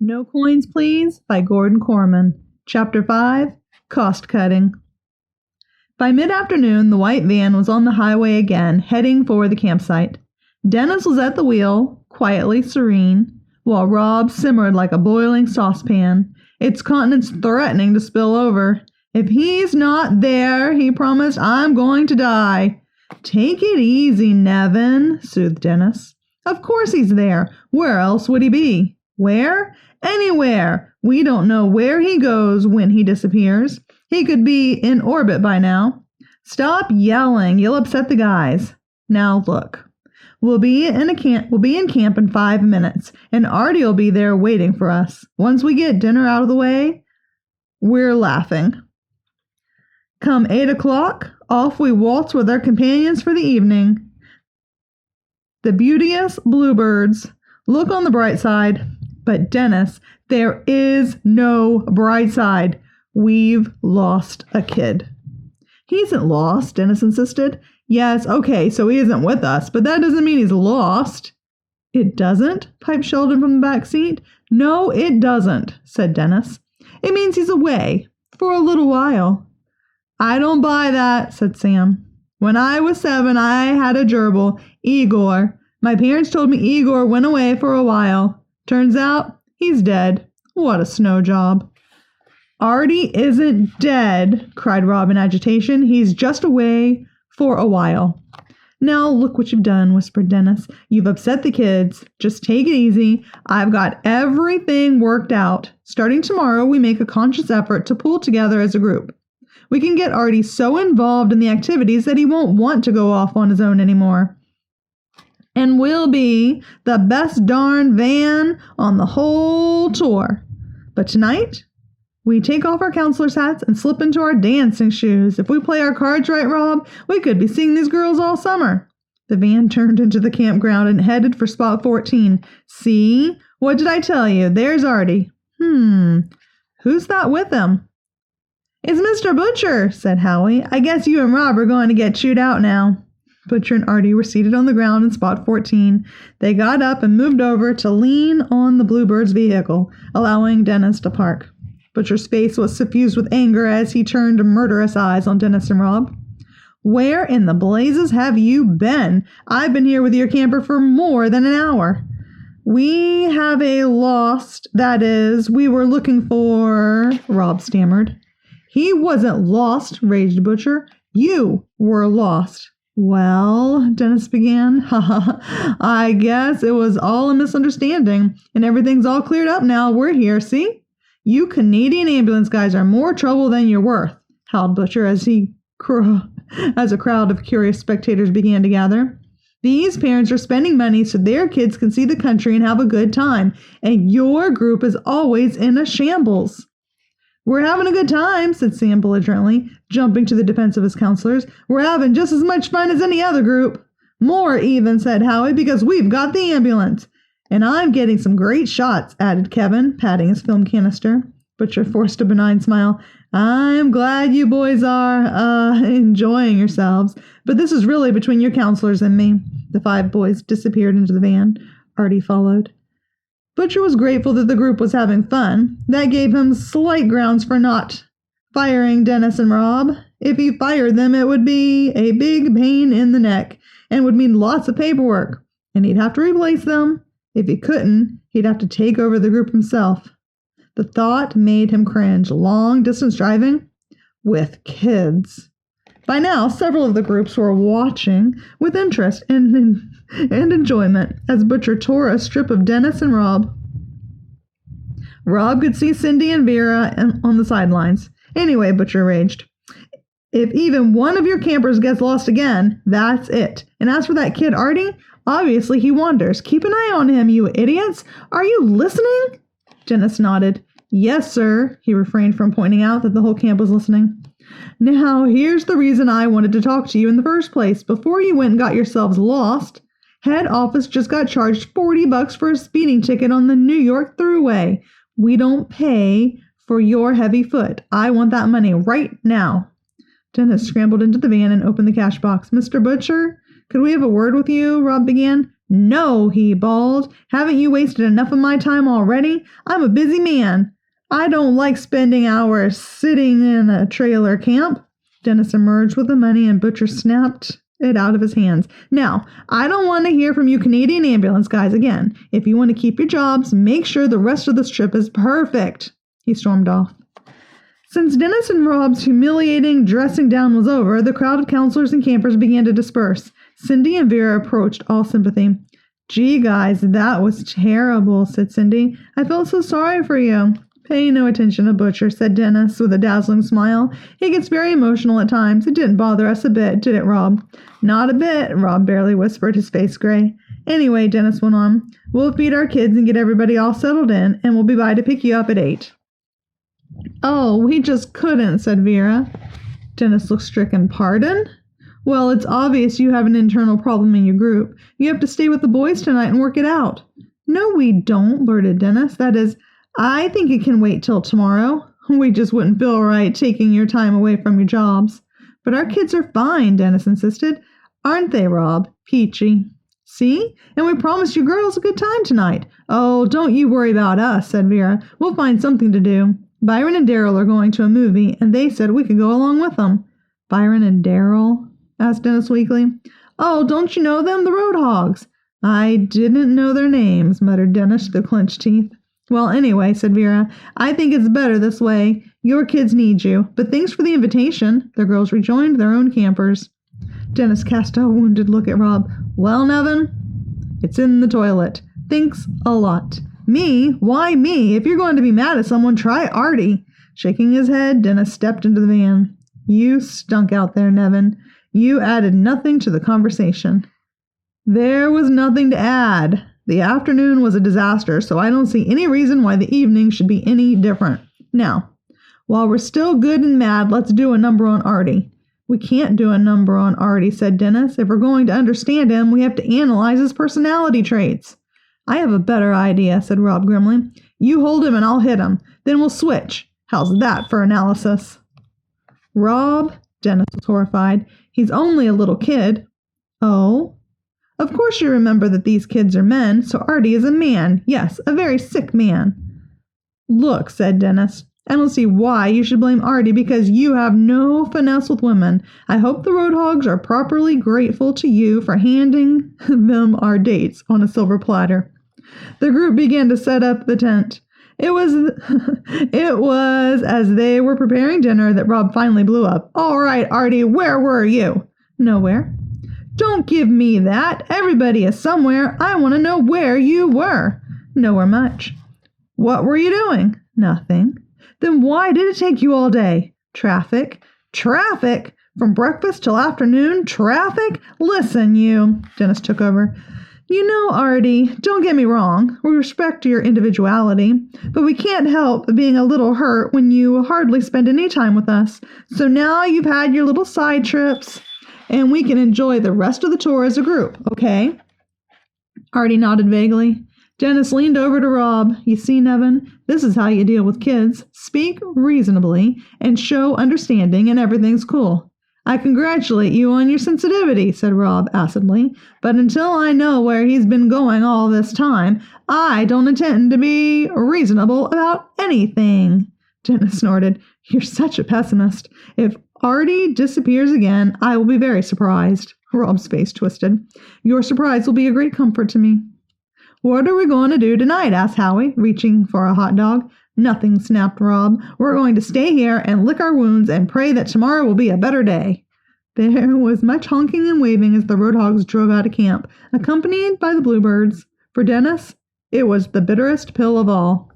No Coins, Please by Gordon Korman. Chapter 5, Cost Cutting. By mid-afternoon, the white van was on the highway again, heading for the campsite. Dennis was at the wheel, quietly serene, while Rob simmered like a boiling saucepan, its contents threatening to spill over. "If he's not there," he promised, "I'm going to die." "Take it easy, Nevin," soothed Dennis. "Of course he's there. Where else would he be?" "Where? Anywhere. We don't know where he goes when he disappears. He could be in orbit by now." "Stop yelling. You'll upset the guys." "Now look. We'll be in camp in 5 minutes, and Artie'll be there waiting for us. Once we get dinner out of the way, we're laughing. Come 8 o'clock, off we waltz with our companions for the evening. The beauteous bluebirds. Look on the bright side." "But Dennis, there is no bright side. We've lost a kid." "He isn't lost," Dennis insisted. "Yes, okay, so he isn't with us, but that doesn't mean he's lost." "It doesn't?" piped Sheldon from the back seat. "No, it doesn't," said Dennis. "It means he's away, for a little while." "I don't buy that," said Sam. "When I was 7, I had a gerbil, Igor. My parents told me Igor went away for a while. Turns out, he's dead. What a snow job." "Artie isn't dead," cried Rob in agitation. "He's just away for a while." "Now look what you've done," whispered Dennis. "You've upset the kids. Just take it easy. I've got everything worked out. Starting tomorrow, we make a conscious effort to pull together as a group. We can get Artie so involved in the activities that he won't want to go off on his own anymore. And we'll be the best darn van on the whole tour. But tonight, we take off our counselor's hats and slip into our dancing shoes. If we play our cards right, Rob, we could be seeing these girls all summer." The van turned into the campground and headed for spot 14. "See? What did I tell you? There's Artie." Who's that with him?" "It's Mr. Butcher," said Howie. "I guess you and Rob are going to get chewed out now." Butcher and Artie were seated on the ground in spot 14. They got up and moved over to lean on the Bluebird's vehicle, allowing Dennis to park. Butcher's face was suffused with anger as he turned murderous eyes on Dennis and Rob. "Where in the blazes have you been? I've been here with your camper for more than an hour." "We have a lost, that is, we were looking for," Rob stammered. "He wasn't lost," raged Butcher. "You were lost." "Well," Dennis began, "I guess it was all a misunderstanding, and everything's all cleared up now. We're here, see? You Canadian ambulance guys are more trouble than you're worth," howled Butcher as a crowd of curious spectators began to gather. "These parents are spending money so their kids can see the country and have a good time, and your group is always in a shambles." "We're having a good time," said Sam belligerently, jumping to the defense of his counselors. "We're having just as much fun as any other group." "More even," said Howie, "because we've got the ambulance." "And I'm getting some great shots," added Kevin, patting his film canister. Butcher forced a benign smile. "I'm glad you boys are, enjoying yourselves, but this is really between your counselors and me." The 5 boys disappeared into the van. Artie followed. Butcher was grateful that the group was having fun. That gave him slight grounds for not firing Dennis and Rob. If he fired them, it would be a big pain in the neck and would mean lots of paperwork, and he'd have to replace them. If he couldn't, he'd have to take over the group himself. The thought made him cringe. Long-distance driving? With kids. By now, several of the groups were watching with interest and enjoyment as Butcher tore a strip of Dennis and Rob. Rob could see Cindy and Vera on the sidelines. "Anyway," Butcher raged, "if even one of your campers gets lost again, that's it. And as for that kid Artie, obviously he wanders. Keep an eye on him, you idiots. Are you listening?" Dennis nodded. "Yes, sir." He refrained from pointing out that the whole camp was listening. "Now, here's the reason I wanted to talk to you in the first place. Before you went and got yourselves lost, head office just got charged $40 for a speeding ticket on the New York Thruway. We don't pay for your heavy foot. I want that money right now." Dennis scrambled into the van and opened the cash box. "Mr. Butcher, could we have a word with you?" Rob began. No, he bawled. Haven't you wasted enough of my time already? I'm a busy man. I don't like spending hours sitting in a trailer camp. Dennis emerged with the money and Butcher snapped it out of his hands. Now, I don't want to hear from you Canadian ambulance guys again. If you want to keep your jobs, make sure the rest of this trip is perfect. He stormed off. Since Dennis and Rob's humiliating dressing down was over, the crowd of counselors and campers began to disperse. Cindy and Vera approached, all sympathy. Gee, guys, that was terrible, said Cindy. I felt so sorry for you. Pay no attention to Butcher, said Dennis with a dazzling smile. He gets very emotional at times. It didn't bother us a bit, did it, Rob? Not a bit, Rob barely whispered, his face gray. Anyway, Dennis went on, we'll feed our kids and get everybody all settled in, and we'll be by to pick you up at 8. Oh, we just couldn't, said Vera. Dennis looked stricken. Pardon? Well, it's obvious you have an internal problem in your group. You have to stay with the boys tonight and work it out. No, we don't, blurted Dennis. That is, I think it can wait till tomorrow. We just wouldn't feel right taking your time away from your jobs. But our kids are fine, Dennis insisted. Aren't they, Rob? Peachy. See? And we promised you girls a good time tonight. Oh, don't you worry about us, said Vera. We'll find something to do. Byron and Daryl are going to a movie, and they said we could go along with them. Byron and Daryl? Asked Dennis weakly. Oh, don't you know them? The Road Hogs. I didn't know their names, muttered Dennis through clenched teeth. Well, anyway, said Vera, I think it's better this way. Your kids need you, but thanks for the invitation. The girls rejoined their own campers. Dennis cast a wounded look at Rob. Well, Nevin? It's in the toilet. Thanks a lot. Me? Why me? If you're going to be mad at someone, try Artie. Shaking his head, Dennis stepped into the van. You stunk out there, Nevin. You added nothing to the conversation. There was nothing to add. The afternoon was a disaster, so I don't see any reason why the evening should be any different. Now, while we're still good and mad, let's do a number on Artie. We can't do a number on Artie, said Dennis. If we're going to understand him, we have to analyze his personality traits. I have a better idea, said Rob grimly. You hold him and I'll hit him. Then we'll switch. How's that for analysis? Rob, Dennis was horrified. He's only a little kid. Oh? Of course you remember that these kids are men, so Artie is a man. Yes, a very sick man. Look, said Dennis, I don't see why you should blame Artie because you have no finesse with women. I hope the Road Hogs are properly grateful to you for handing them our dates on a silver platter. The group began to set up the tent. It was as they were preparing dinner that Rob finally blew up. All right, Artie, where were you? Nowhere. Don't give me that. Everybody is somewhere. I want to know where you were. Nowhere much. What were you doing? Nothing. Then why did it take you all day? Traffic. Traffic? From breakfast till afternoon? Traffic? Listen, you. Dennis took over. You know, Artie, don't get me wrong. We respect your individuality, but we can't help being a little hurt when you hardly spend any time with us. So now you've had your little side trips, and we can enjoy the rest of the tour as a group, okay? Artie nodded vaguely. Dennis leaned over to Rob. You see, Nevin, this is how you deal with kids. Speak reasonably and show understanding, and everything's cool. I congratulate you on your sensitivity, said Rob acidly, but until I know where he's been going all this time, I don't intend to be reasonable about anything. Dennis snorted. You're such a pessimist. If Artie disappears again, I will be very surprised. Rob's face twisted. Your surprise will be a great comfort to me. What are we going to do tonight? Asked Howie, reaching for a hot dog. Nothing, snapped Rob. We're going to stay here and lick our wounds and pray that tomorrow will be a better day. There was much honking and waving as the Road Hogs drove out of camp, accompanied by the Bluebirds. For Dennis, it was the bitterest pill of all.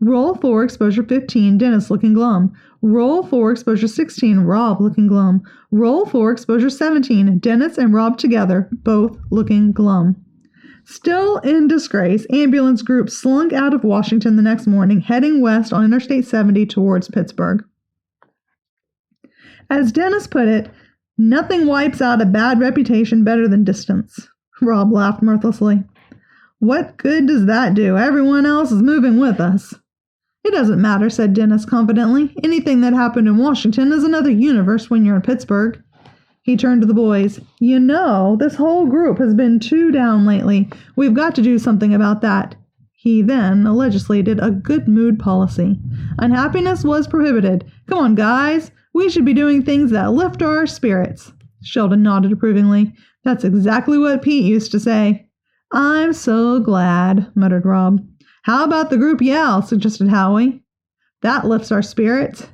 Roll 4, exposure 15, Dennis looking glum. Roll 4, exposure 16, Rob looking glum. Roll 4, exposure 17, Dennis and Rob together, both looking glum. Still in disgrace, ambulance groups slunk out of Washington the next morning, heading west on Interstate 70 towards Pittsburgh. As Dennis put it, nothing wipes out a bad reputation better than distance. Rob laughed mirthlessly. What good does that do? Everyone else is moving with us. It doesn't matter, said Dennis confidently. Anything that happened in Washington is another universe when you're in Pittsburgh. He turned to the boys. You know, this whole group has been too down lately. We've got to do something about that. He then legislated a good mood policy. Unhappiness was prohibited. Come on, guys. We should be doing things that lift our spirits. Sheldon nodded approvingly. That's exactly what Pete used to say. I'm so glad, muttered Rob. How about the group yell, suggested Howie. That lifts our spirits.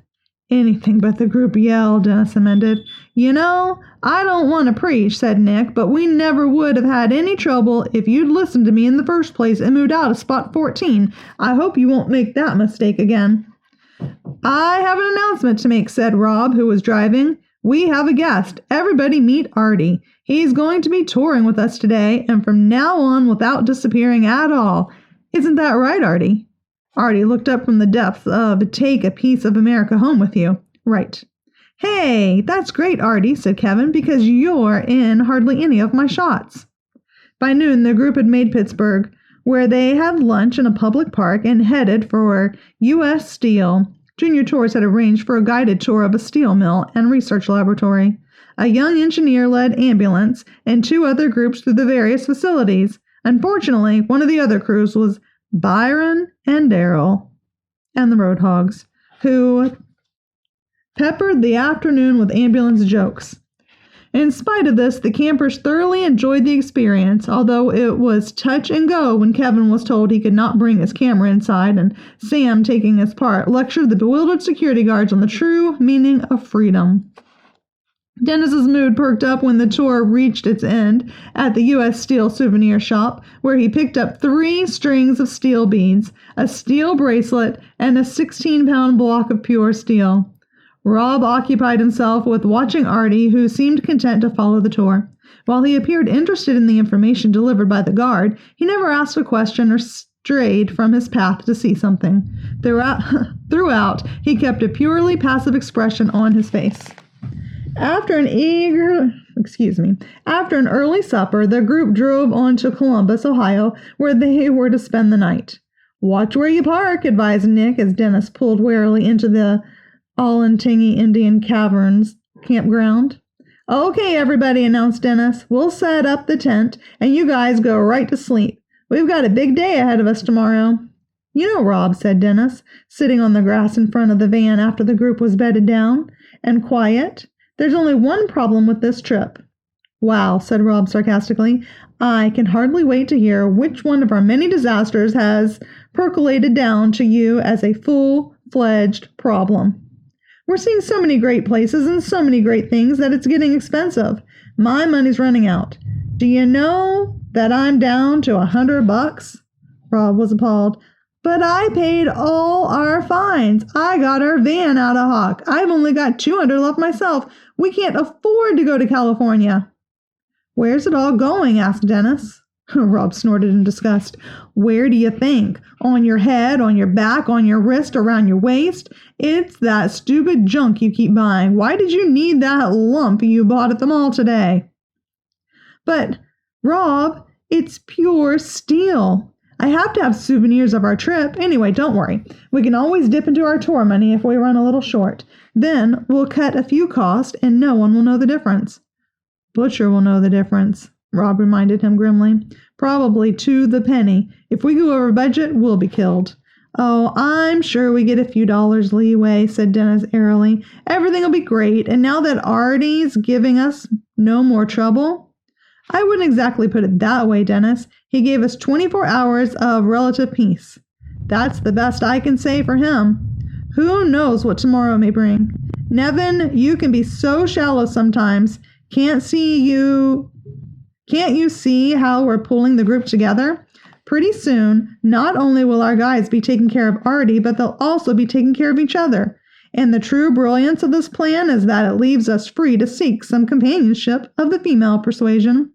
Anything but the group yell, Dennis amended. You know, I don't want to preach, said Nick, but we never would have had any trouble if you'd listened to me in the first place and moved out of spot 14. I hope you won't make that mistake again. I have an announcement to make, said Rob, who was driving. We have a guest. Everybody meet Artie. He's going to be touring with us today, and from now on without disappearing at all. Isn't that right, Artie? Artie looked up from the depths of take a piece of America home with you. Right. Hey, that's great, Artie, said Kevin, because you're in hardly any of my shots. By noon, the group had made Pittsburgh, where they had lunch in a public park and headed for U.S. Steel. Junior Tours had arranged for a guided tour of a steel mill and research laboratory, a young engineer-led ambulance, and 2 other groups through the various facilities. Unfortunately, one of the other crews was Byron and Darrell and the Roadhogs, who peppered the afternoon with ambulance jokes. In spite of this, the campers thoroughly enjoyed the experience, although it was touch and go when Kevin was told he could not bring his camera inside, and Sam, taking his part, lectured the bewildered security guards on the true meaning of freedom. Dennis's mood perked up when the tour reached its end at the U.S. Steel souvenir shop, where he picked up 3 strings of steel beads, a steel bracelet, and a 16-pound block of pure steel. Rob occupied himself with watching Artie, who seemed content to follow the tour. While he appeared interested in the information delivered by the guard, he never asked a question or strayed from his path to see something. Throughout, he kept a purely passive expression on his face. After an early supper, the group drove on to Columbus, Ohio, where they were to spend the night. Watch where you park, advised Nick as Dennis pulled warily into the Olentangy Indian Caverns campground. Okay, everybody, announced Dennis. We'll set up the tent, and you guys go right to sleep. We've got a big day ahead of us tomorrow. You know, Rob, said Dennis, sitting on the grass in front of the van after the group was bedded down and quiet. There's only one problem with this trip. Wow, said Rob sarcastically. I can hardly wait to hear which one of our many disasters has percolated down to you as a full-fledged problem. We're seeing so many great places and so many great things that it's getting expensive. My money's running out. Do you know that I'm down to $100? Rob was appalled. But I paid all our fines. I got our van out of hock. I've only got $200 left myself. We can't afford to go to California. Where's it all going? Asked Dennis. Rob snorted in disgust. Where do you think? On your head, on your back, on your wrist, around your waist? It's that stupid junk you keep buying. Why did you need that lump you bought at the mall today? But, Rob, it's pure steel. I have to have souvenirs of our trip. Anyway, don't worry. We can always dip into our tour money if we run a little short. Then we'll cut a few costs and no one will know the difference. Butcher will know the difference, Rob reminded him grimly. Probably to the penny. If we go over budget, we'll be killed. Oh, I'm sure we get a few dollars leeway, said Dennis airily. Everything will be great, and now that Artie's giving us no more trouble... I wouldn't exactly put it that way, Dennis. He gave us 24 hours of relative peace. That's the best I can say for him. Who knows what tomorrow may bring? Nevin, you can be so shallow sometimes. Can't you see how we're pulling the group together? Pretty soon, not only will our guys be taking care of Artie, but they'll also be taking care of each other. And the true brilliance of this plan is that it leaves us free to seek some companionship of the female persuasion.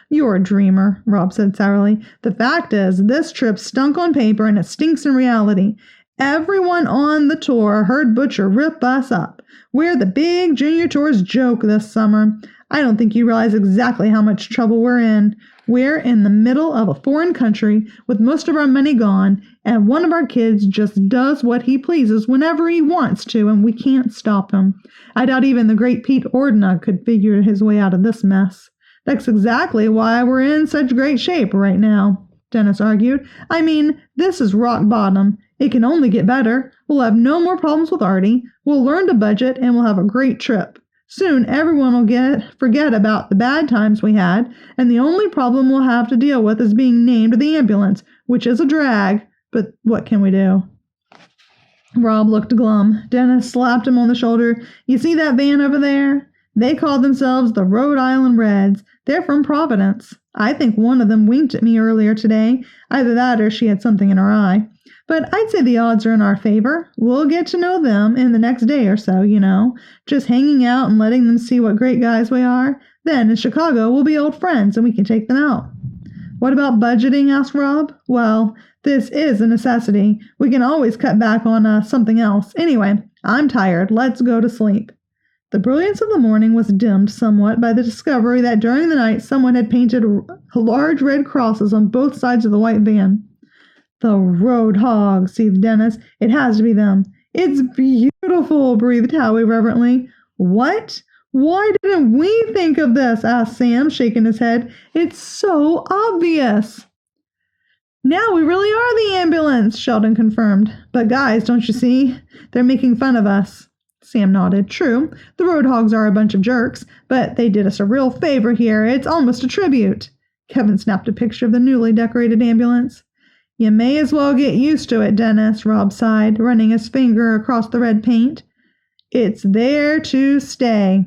You're a dreamer, Rob said sourly. The fact is, this trip stunk on paper and it stinks in reality. Everyone on the tour heard Butcher rip us up. We're the big Junior Tours joke this summer. I don't think you realize exactly how much trouble we're in. We're in the middle of a foreign country with most of our money gone, and one of our kids just does what he pleases whenever he wants to, and we can't stop him. I doubt even the great Pete Ordna could figure his way out of this mess. That's exactly why we're in such great shape right now, Dennis argued. I mean, this is rock bottom. It can only get better. We'll have no more problems with Artie. We'll learn to budget, and we'll have a great trip. Soon everyone will forget about the bad times we had, and the only problem we'll have to deal with is being named the ambulance, which is a drag, but what can we do? Rob looked glum. Dennis slapped him on the shoulder. You see that van over there? They call themselves the Rhode Island Reds. They're from Providence. I think one of them winked at me earlier today. Either that or she had something in her eye. But I'd say the odds are in our favor. We'll get to know them in the next day or so, just hanging out and letting them see what great guys we are. Then in Chicago, we'll be old friends and we can take them out. What about budgeting? Asked Rob. Well, this is a necessity. We can always cut back on something else. Anyway, I'm tired. Let's go to sleep. The brilliance of the morning was dimmed somewhat by the discovery that during the night someone had painted large red crosses on both sides of the white van. The road hogs, seethed Dennis. It has to be them. It's beautiful, breathed Howie reverently. What? Why didn't we think of this? Asked Sam, shaking his head. It's so obvious. Now we really are the ambulance, Sheldon confirmed. But guys, don't you see? They're making fun of us. Sam nodded. True, the road hogs are a bunch of jerks, but they did us a real favor here. It's almost a tribute. Kevin snapped a picture of the newly decorated ambulance. You may as well get used to it, Dennis, Rob sighed, running his finger across the red paint. It's there to stay.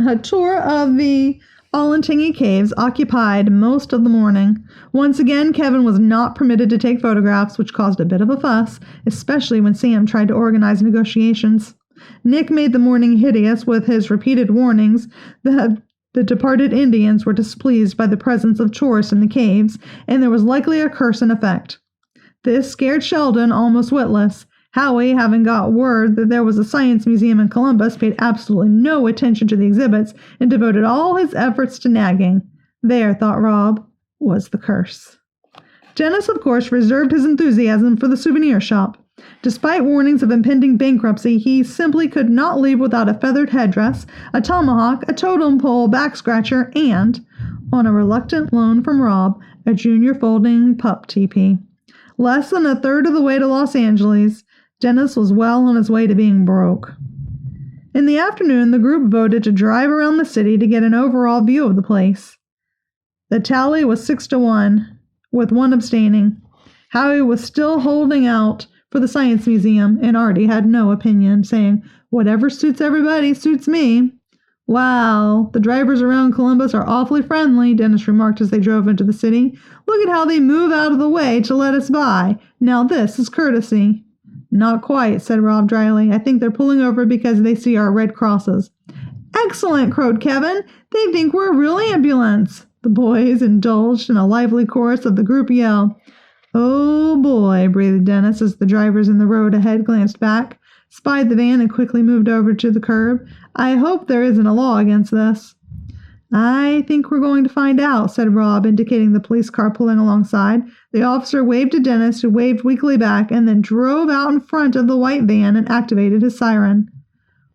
A tour of the Olentangy Caves occupied most of the morning. Once again, Kevin was not permitted to take photographs, which caused a bit of a fuss, especially when Sam tried to organize negotiations. Nick made the morning hideous with his repeated warnings that the departed Indians were displeased by the presence of tourists in the caves, and there was likely a curse in effect. This scared Sheldon almost witless. Howie, having got word that there was a science museum in Columbus, paid absolutely no attention to the exhibits and devoted all his efforts to nagging. There, thought Rob, was the curse. Dennis, of course, reserved his enthusiasm for the souvenir shop. Despite warnings of impending bankruptcy, he simply could not leave without a feathered headdress, a tomahawk, a totem pole back scratcher, and, on a reluctant loan from Rob, a junior folding pup teepee. Less than a third of the way to Los Angeles, Dennis was well on his way to being broke. In the afternoon, the group voted to drive around the city to get an overall view of the place. The tally was 6-1, with one abstaining. Howie was still holding out for the Science Museum, and Artie had no opinion, saying, whatever suits everybody suits me. Wow, the drivers around Columbus are awfully friendly, Dennis remarked as they drove into the city. Look at how they move out of the way to let us by. Now this is courtesy. Not quite, said Rob dryly. I think they're pulling over because they see our red crosses. Excellent, crowed Kevin. They think we're a real ambulance. The boys indulged in a lively chorus of the group yell. Oh boy, breathed Dennis as the drivers in the road ahead glanced back, spied the van, and quickly moved over to the curb. I hope there isn't a law against this. I think we're going to find out, said Rob, indicating the police car pulling alongside. The officer waved to Dennis, who waved weakly back, and then drove out in front of the white van and activated his siren.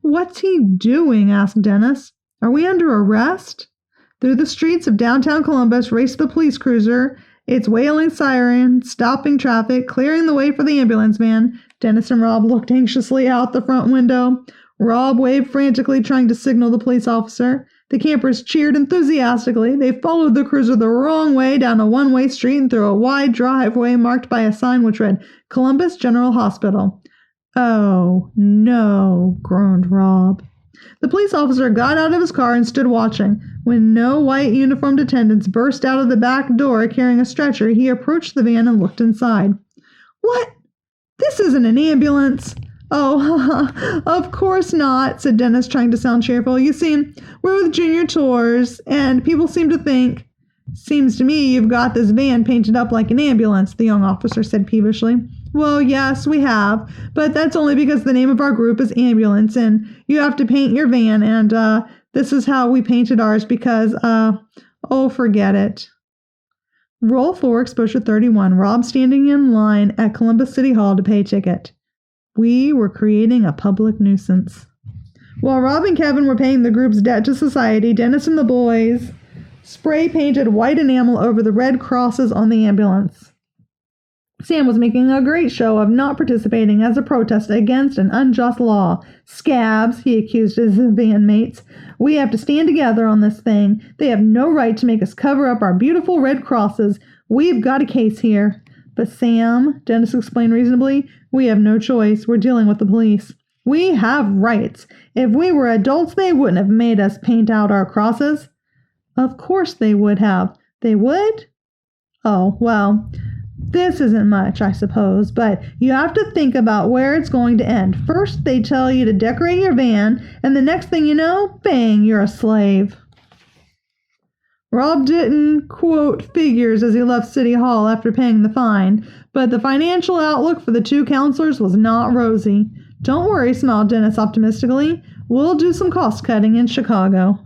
What's he doing? Asked Dennis. Are we under arrest? Through the streets of downtown Columbus raced the police cruiser, its wailing siren, stopping traffic, clearing the way for the ambulance van. Dennis and Rob looked anxiously out the front window. Rob waved frantically, trying to signal the police officer. The campers cheered enthusiastically. They followed the cruiser the wrong way down a one-way street and through a wide driveway marked by a sign which read, Columbus General Hospital. Oh, no, groaned Rob. The police officer got out of his car and stood watching. When no white uniformed attendants burst out of the back door carrying a stretcher, he approached the van and looked inside. What? This isn't an ambulance. Oh, of course not, said Dennis, trying to sound cheerful. You see, we're with Junior Tours, and people seem to think. Seems to me you've got this van painted up like an ambulance, the young officer said peevishly. Well, yes, we have, but that's only because the name of our group is Ambulance, and you have to paint your van, and this is how we painted ours because, Oh, forget it. Roll 4, Exposure 31. Rob standing in line at Columbus City Hall to pay ticket. We were creating a public nuisance. While Rob and Kevin were paying the group's debt to society, Dennis and the boys spray-painted white enamel over the red crosses on the ambulance. Sam was making a great show of not participating as a protest against an unjust law. Scabs, he accused his bandmates. We have to stand together on this thing. They have no right to make us cover up our beautiful red crosses. We've got a case here. But Sam, Dennis explained reasonably, we have no choice. We're dealing with the police. We have rights. If we were adults, they wouldn't have made us paint out our crosses. Of course they would have. They would? Oh, well, this isn't much, I suppose, but you have to think about where it's going to end. First, they tell you to decorate your van, and the next thing you know, bang, you're a slave. Rob didn't quote figures as he left City Hall after paying the fine, but the financial outlook for the two counselors was not rosy. Don't worry, smiled Dennis optimistically. We'll do some cost cutting in Chicago.